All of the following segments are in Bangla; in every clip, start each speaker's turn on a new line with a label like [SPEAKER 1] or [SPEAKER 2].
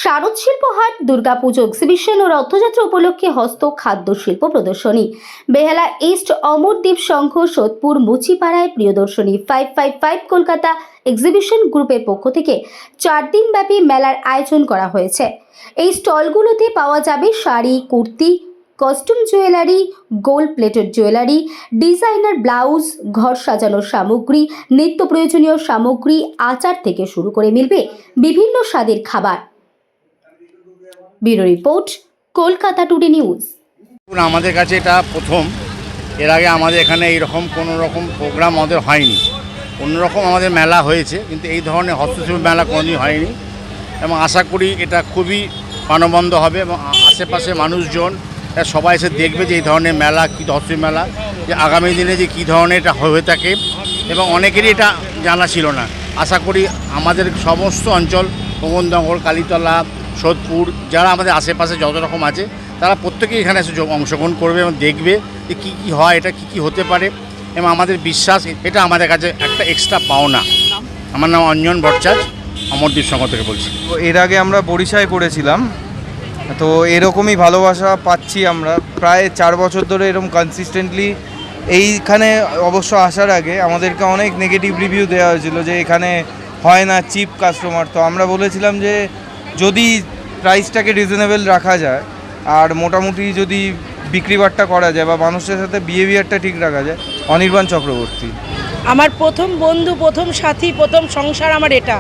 [SPEAKER 1] শারদ শিল্প হাট, দুর্গাপুজো এক্সিবিশন ও রথযাত্রা উপলক্ষে হস্ত খাদ্য শিল্প প্রদর্শনী। বেহালা ইস্ট অমরদীপ সংঘ সোদপুর মুচিপাড়ায় প্রিয়দর্শনী 555 কলকাতা এক্সিবিশন গ্রুপের পক্ষ থেকে 4 দিন ব্যাপী মেলার আয়োজন করা হয়েছে। এই স্টলগুলোতে পাওয়া যাবে sari, kurti, costume jewellery, gold plated jewellery, designer blouse, ঘর সাজানোর সামগ্রী, নিত্য প্রয়োজনীয় সামগ্রী, আচার থেকে শুরু করে মিলবে বিভিন্ন স্বাদের খাবার। Bureau report, Kolkata today news.
[SPEAKER 2] আমাদের কাছে এটা প্রথম। এর আগে আমাদের এখানে এইরকম কোনো রকম প্রোগ্রাম আমাদের হয়নি। অন্যরকম আমাদের মেলা হয়েছে, কিন্তু এই ধরনের হস্তশিল্প মেলা কোনোদিন হয়নি এবং আশা করি এটা খুবই প্রাণবন্ত হবে এবং আশেপাশে মানুষজন সবাই এসে দেখবে যে এই ধরনের মেলা কী হস্তশিল্প মেলা, যে আগামী দিনে যে কী ধরনের এটা হয়ে থাকে এবং অনেকেরই এটা জানা ছিল না। আশা করি আমাদের সমস্ত অঞ্চল, ভগবন্তনগর, কালীতলা, সোদপুর, যারা আমাদের আশেপাশে যত রকম আছে তারা প্রত্যেকেই এখানে এসে অংশগ্রহণ করবে এবং দেখবে যে কী কী হয়, এটা কী কী হতে পারে এবং আমাদের বিশ্বাস এটা আমাদের কাছে একটা এক্সট্রা পাওনা। আমার নাম অঞ্জন ভট্টাচার্য, অমরদীপ সংঘ থেকে বলছি।
[SPEAKER 3] তো এর আগে আমরা বরিশায় করেছিলাম, তো এরকমই ভালোবাসা পাচ্ছি আমরা প্রায় 4 বছর ধরে এরকম কনসিস্টেন্টলি। এইখানে অবশ্য আসার আগে আমাদেরকে অনেক নেগেটিভ রিভিউ দেওয়া হয়েছিল যে এখানে হয় না, চিপ কাস্টমার। তো আমরা বলেছিলাম যে যদি প্রাইসটাকে রিজনেবল রাখা যায় আর মোটামুটি যদি বিক্রিবাট্টা করা যায় বা মানুষের সাথে বিহেভিয়ারটা ঠিক রাখা যায়। অনির্বাণ চক্রবর্তী
[SPEAKER 4] আমার প্রথম বন্ধু, প্রথম সাথী, প্রথম সংসার আমার এটা।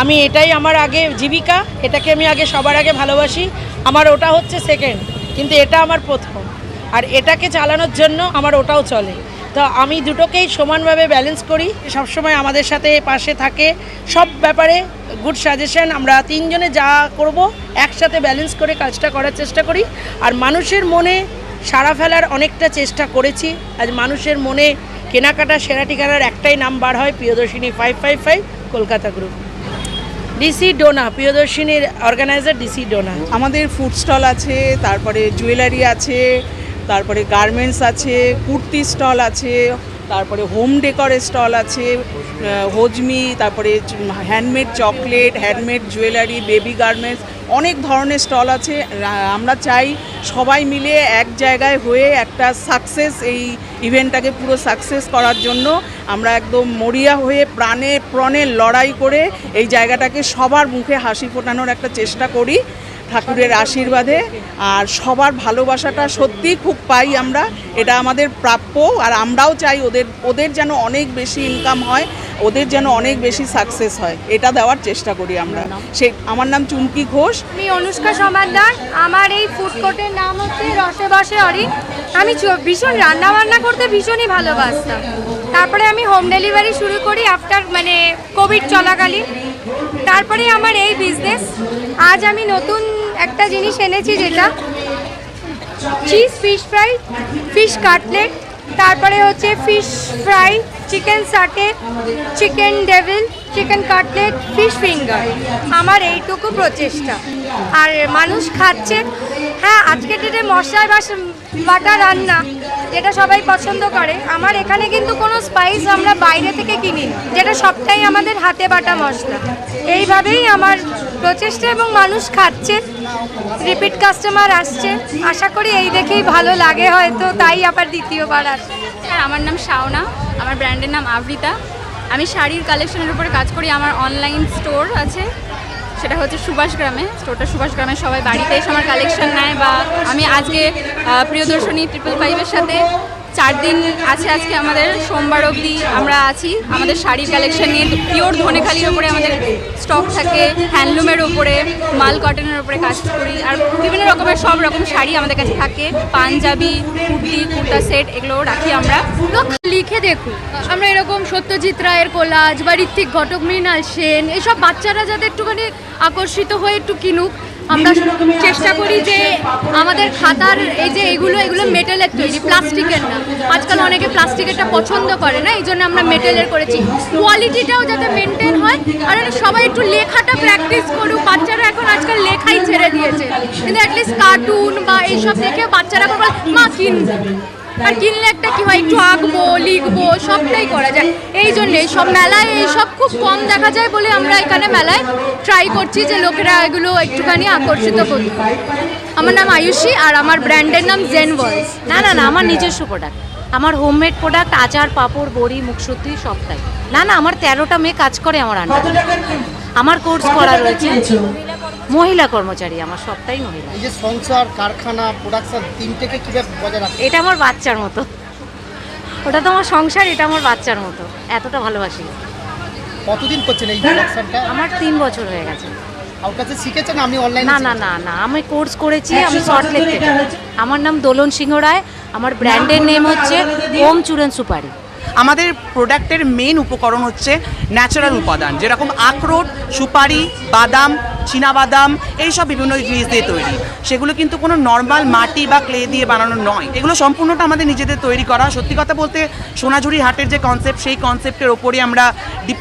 [SPEAKER 4] আমি এটাই আমার আগে জীবিকা, এটাকে আমি আগে সবার আগে ভালোবাসি। আমার ওটা হচ্ছে সেকেন্ড, কিন্তু এটা আমার প্রথম। আর এটাকে চালানোর জন্য আমার ওটাও চলে। তো আমি দুটোকেই সমানভাবে ব্যালেন্স করি। সবসময় আমাদের সাথে পাশে থাকে, সব ব্যাপারে গুড সাজেশন। আমরা তিনজনে যা করব একসাথে ব্যালেন্স করে কাজটা করার চেষ্টা করি। আর মানুষের মনে সাড়া ফেলার অনেকটা চেষ্টা করেছি। আজ মানুষের মনে কেনাকাটা সেরা ঠিকানার একটাই নাম বার হয়, প্রিয়দর্শিনী 555 কলকাতা গ্রুপ। ডিসি ডোনা, প্রিয়দর্শিনীর অর্গানাইজার ডিসি ডোনা।
[SPEAKER 5] আমাদের ফুড স্টল আছে, তারপরে জুয়েলারি আছে, তারপরে গার্মেন্টস আছে, কুর্তি স্টল আছে, তারপরে হোম ডেকরের স্টল আছে, হজমি, তারপরে handmade chocolate, handmade jewellery, baby garments, অনেক ধরনের স্টল আছে। আমরা চাই সবাই মিলে এক জায়গায় হয়ে একটা সাকসেস, এই ইভেন্টটাকে পুরো সাকসেস করার জন্য আমরা একদম মরিয়া হয়ে প্রাণে প্রণে লড়াই করে এই জায়গাটাকে সবার মুখে হাসি ফোটানোর একটা চেষ্টা করি ঠাকুরের আশীর্বাদে। আর সবার ভালোবাসাটা সত্যি খুব পাই আমরা, এটা আমাদের প্রাপ্য। আর আমরাও চাই ওদের যেন অনেক বেশি ইনকাম হয়, ওদের যেন অনেক বেশি সাকসেস হয়, এটা দেওয়ার চেষ্টা করি আমরা। আমার নাম চুমকি ঘোষ।
[SPEAKER 6] আমি অনুষ্কা সমাদ্দার। আমার এই ফুড কোর্টের নাম হচ্ছে রসে বসে অরি। আমি ভীষণ রান্নাবান্না করতে ভীষণই ভালোবাসতাম। তারপরে আমি হোম ডেলিভারি শুরু করি আফটার কোভিড চলাকালীন। তারপরে আমার এই বিজনেস। আজ আমি নতুন একটা জিনিস এনেছি, যেটা cheese fish fry, fish cutlet, তারপরে হচ্ছে fish fry, chicken সাটে, chicken devil, chicken cutlet, fish finger. আমার এইটুকু প্রচেষ্টা। আর মানুষ খাচ্ছে। হ্যাঁ, আজকের ডেটে মশলায় বাটা রান্না যেটা সবাই পছন্দ করে, আমার এখানে কিন্তু কোনো স্পাইস আমরা বাইরে থেকে কিনি না, যেটা সবটাই আমাদের হাতে বাটা মশলা। এইভাবেই আমার প্রচেষ্টা এবং মানুষ খাচ্ছে, রিপিট কাস্টমার আসছে। আশা করি এই দেখেই ভালো লাগে, হয়তো তাই আবার দ্বিতীয়বার আসে।
[SPEAKER 7] আর আমার নাম শাওনা, আমার ব্র্যান্ডের নাম আবৃতা। আমি শাড়ির কালেকশনের উপরে কাজ করি। আমার অনলাইন স্টোর আছে, সেটা হচ্ছে সুভাষগ্রামে। স্টোরটা সুভাষগ্রামে। সবাই বাড়িতে এসে আমার কালেকশন নেয়। বা আমি আজকে প্রিয়দর্শনী 555-এর সাথে 4 দিন আছে। আজকে আমাদের সোমবার অবধি আমরা আছি আমাদের শাড়ির কালেকশন নিয়ে। পিওর ধনেখালির ওপরে আমাদের স্টক থাকে, হ্যান্ডলুমের ওপরে, মাল কটনের ওপরে কাজ করি। আর বিভিন্ন রকমের সব রকম শাড়ি আমাদের কাছে থাকে, পাঞ্জাবি, কুর্তি, কুর্তা সেট, এগুলো রাখি আমরা।
[SPEAKER 6] লিখে দেখুন, আমরা এরকম সত্যজিৎ রায়ের কোলাজ বা ঋত্বিক ঘটক, মৃণাল সেন, এইসব বাচ্চারা যাতে একটুখানি আকর্ষিত হয়ে একটু কিনুক। আমরা চেষ্টা করি যে আমাদের খাতার এই যে এগুলো মেটালের তৈরি, প্লাস্টিকের না। আজকাল অনেকে প্লাস্টিকেরটা পছন্দ করে না, এই জন্য আমরা মেটালের করেছি। কোয়ালিটিটাও যাতে মেনটেন হয়। আর সবাই একটু লেখাটা প্র্যাকটিস করুক। বাচ্চারা এখন আজকাল লেখাই ছেড়ে দিয়েছে, কিন্তু অ্যাটলিস্ট কার্টুন বা এইসব দেখে বাচ্চারা বলে মা কিনবে। আর কিনলে একটা কি হয়, একটু আঁকবো লিখবো সবটাই করা যায়। এই জন্যে সব মেলায় এইসব খুব কম দেখা যায় বলে আমরা এখানে মেলায় ট্রাই করছি যে লোকেরা এগুলো একটুখানি আকর্ষিত করবে। আমার নাম আয়ুষী আর আমার ব্র্যান্ডের নাম জেন ওয়ালস।
[SPEAKER 8] না না না, আমার নিজস্ব প্রোডাক্ট, আমার হোমমেড প্রোডাক্ট, আচার পাঁপড় বড়ি মুখশুদ্ধি সবটাই। না না, আমার 13টা মেয়ে কাজ করে আমার আন্ডারে, আমার কোর্স করা রয়েছে। মহিলা কর্মচারী আমার, সবটাই মহিলা।
[SPEAKER 9] এই যে সংসার, কারখানা, প্রোডাকশন তিনটেকে কিভাবে বজায় রাখতে?
[SPEAKER 8] এটা আমার বাচ্চার মতো, ওটা তো আমার সংসার, এটা আমার বাচ্চার মতো, এতটা ভালোবাসি।
[SPEAKER 9] কতদিন করছেন এই প্রোডাকশনটা?
[SPEAKER 8] আমার 3 বছর হয়ে গেছে।
[SPEAKER 9] আমার কাছে শিখেছেন আপনি অনলাইনে?
[SPEAKER 8] না না না না, আমি কোর্স করেছি, আমি সল্টলেক থেকে। আমার নাম দোলন সিংহ রায়, আমার ব্র্যান্ডের নেম হচ্ছে ওম চুরেন সুপারি।
[SPEAKER 10] আমাদের প্রোডাক্টের মেন উপকরণ হচ্ছে ন্যাচারাল উপাদান, যেরকম আখরোট, সুপারি, বাদাম, চীনাবাদাম, এইসব বিভিন্ন জিনিস দিয়ে তৈরি। সেগুলো কিন্তু কোনো নর্মাল মাটি বা ক্লে দিয়ে বানানো নয়, এগুলো সম্পূর্ণটা আমাদের নিজেদের তৈরি করা। সত্যি কথা বলতে সোনাঝুরি হাটের যে কনসেপ্ট, সেই কনসেপ্টের ওপরে আমরা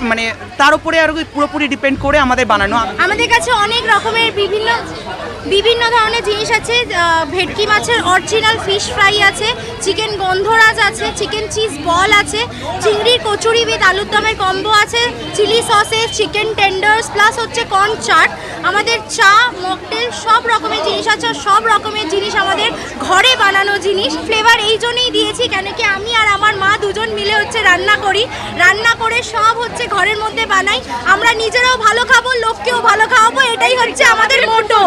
[SPEAKER 10] মানে তার উপরে আরও পুরোপুরি ডিপেন্ড করে আমাদের বানানো।
[SPEAKER 6] আমাদের কাছে অনেক রকমের বিভিন্ন ধরনের জিনিস আছে। ভেটকি মাছের অরিজিনাল ফিশ ফ্রাই আছে, চিকেন গন্ধরাজ আছে, চিকেন চিজ বল আছে, চিংড়ির কচুরি উইথ আলুর দমের কম্বো আছে, chilli sausages, chicken tenders, plus হচ্ছে কর্ন চাট। আমাদের চা, মকটেল সব রকমের জিনিস আছে। সব রকমের জিনিস আমাদের ঘরে বানানো জিনিস। ফ্লেভার এই জন্যই দিয়েছি কেন কি আমি আর আমার মা দুজন মিলে হচ্ছে রান্না করি, রান্না করে সব হচ্ছে ঘরের মধ্যে বানাই। আমরা নিজেরাও ভালো খাবো, লোককেও ভালো খাওয়াবো, এটাই হচ্ছে আমাদের মোটো।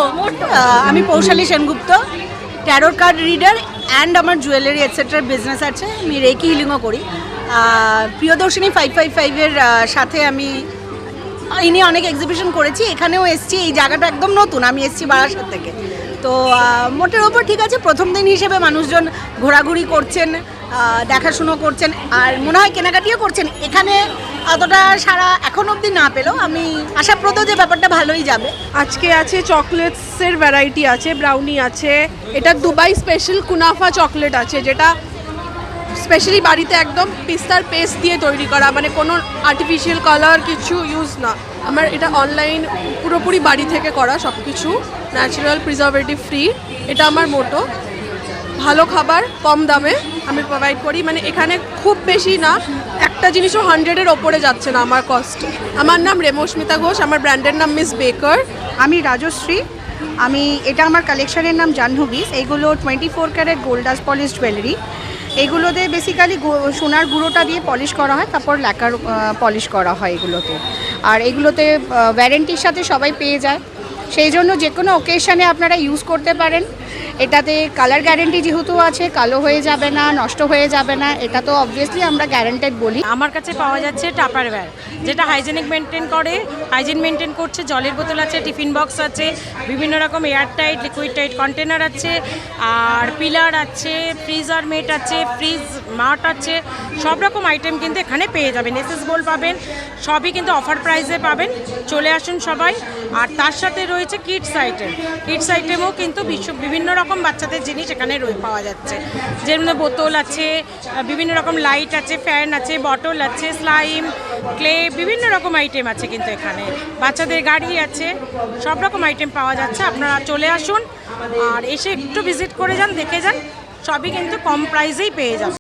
[SPEAKER 4] আমি Poushali Sengupta, taro card reader and আমার জুয়েলারি এটসেট্রার বিজনেস আছে। আমি রেকি হিলিংও করি। প্রিয়দর্শিনী 555-এর সাথে আমি ইনি অনেক এক্সিবিশন করেছি, এখানেও এসছি। এই জায়গাটা একদম নতুন, আমি এসছি বারাসাত থেকে। তো মোটের ওপর ঠিক আছে, প্রথম দিন হিসেবে মানুষজন ঘোরাঘুরি করছেন, দেখাশুনো করছেন, আর মনে হয় কেনাকাটিও করছেন। এখানে অতটা সারা এখন অবধি না পেলেও আমি আশাপ্রদ যে ব্যাপারটা ভালোই যাবে।
[SPEAKER 5] আজকে আছে চকলেটসের ভ্যারাইটি আছে, ব্রাউনি আছে, এটা দুবাই স্পেশাল কুনাফা চকলেট আছে, যেটা স্পেশালি বাড়িতে একদম পিস্তার পেস্ট দিয়ে তৈরি করা, মানে কোনো আর্টিফিশিয়াল কালার কিছু ইউজ না। আমার এটা অনলাইন পুরোপুরি বাড়ি থেকে করা, সব কিছু ন্যাচারাল, প্রিজারভেটিভ ফ্রি। এটা আমার মোটো। ভালো খাবার কম দামে আমি প্রোভাইড করি, মানে এখানে খুব বেশি না, একটা জিনিসও 100-এর ওপরে যাচ্ছে না আমার কস্ট। আমার নাম রেমস্মিতা ঘোষ, আমার ব্র্যান্ডের নাম মিস বেকার।
[SPEAKER 11] আমি রাজশ্রী, এটা আমার কালেকশনের নাম জাহ্নবীজ। এইগুলো 24 carat gold dust polish jewellery. এগুলোতে বেসিক্যালি সোনার গুঁড়োটা দিয়ে পলিশ করা হয়, তারপর ল্যাকার পলিশ করা হয় এগুলোতে। আর এগুলোতে ওয়ারেন্টির সাথে সবাই পেয়ে যায়, সেই জন্য যে কোনো ওকেশনে আপনারা ইউজ করতে পারেন। এটাতে কালার গ্যারেন্টি যেহেতু আছে, কালো হয়ে যাবে না, নষ্ট হয়ে যাবে না, এটা তো অবভিয়াসলি আমরা গ্যারেন্টেড বলি।
[SPEAKER 8] আমার কাছে পাওয়া যাচ্ছে টাপারওয়্যার, যেটা হাইজেনিক মেনটেন করে, হাইজিন মেনটেন করছে। জলের বোতল আছে, টিফিন বক্স আছে, বিভিন্ন রকম air tight, liquid tight container আছে, আর পিলার আছে, ফ্রিজার মেট আছে, ফ্রিজ মাট আছে, সব রকম আইটেম কিন্তু এখানে পেয়ে যাবেন। এসএস গোল্ড পাবেন, সবই কিন্তু অফার প্রাইসে পাবেন। চলে আসুন সবাই। আর তার সাথে রয়েছে কিডস আইটেম, কিডস আইটেমও কিন্তু বিভিন্ন রকম বাচ্চাদের জিনিস এখানে পাওয়া যাচ্ছে। যের মধ্যে বোতল আছে, বিভিন্ন রকম লাইট আছে, ফ্যান আছে, বটল আছে, স্লাইম, ক্লে, বিভিন্ন রকম আইটেম আছে কিন্তু এখানে। বাচ্চাদের গাড়ি আছে, সব রকম আইটেম পাওয়া যাচ্ছে। আপনারা চলে আসুন আর এসে একটু ভিজিট করে যান, দেখে যান, সবই কিন্তু কম প্রাইসেই পেয়ে যাবেন।